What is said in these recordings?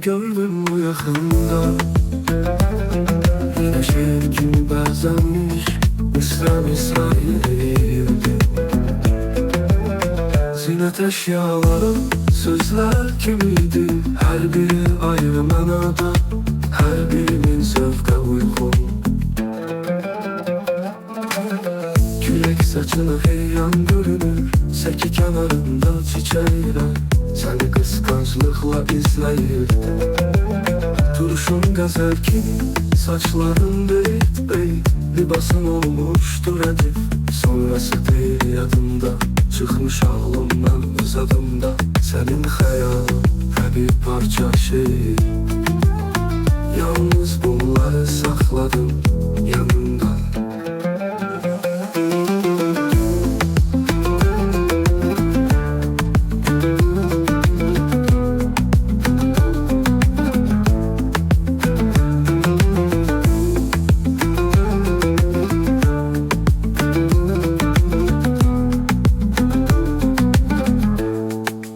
gördüm bu yakında. Yine şehir gibi benzenmiş, Mısra Mısra yeriydi. Zinet eşyaları sözler gibiydi. Her biri ayrı manada, her birinin zevke uygun. Külek saçını heyyan görünür, seki kenarında çiçeğiyle seni kıskançlıkla izleyirdi. Duruşun gazel kimi, saçların beyt beyt, libasın olmuştur edip. Sonrası değil yadımda, çıkmış ağlımdan öz adımda. Senin hayalın ve bir parça şehir. Yalnız bunları sakladım yanımda.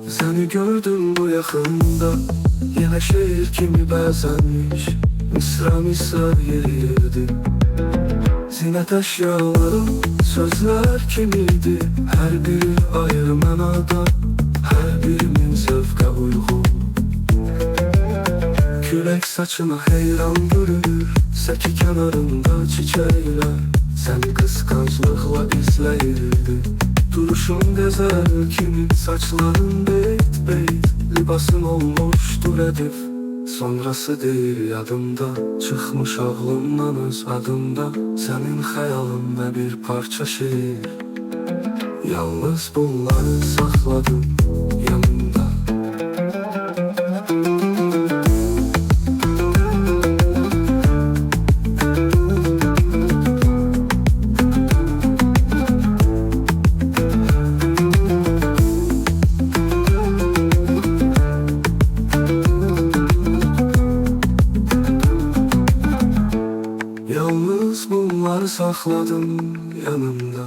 Seni gördüm bu yakında. Yine şehir kimi benzenmiş, Mısra Mısra yeriydi. Zinet eşyaları sözler kimiydi. Her biri ayrı manada, her birinin zevke uygun. Külek saçına heyran görünür, seki kenarında çiçeğiyle seni kıskançlıkla izleyirdi. Duruşun gezer kimi, saçların beyt beyt, libasın olmuştur edip. Sonrası değil yadımda, çıkmış ağlımdan öz adımda. Senin hayalın ve bir parça şehir. Yalnız bunları sakladım yanımda. Yalnız bunları sakladım yanımda.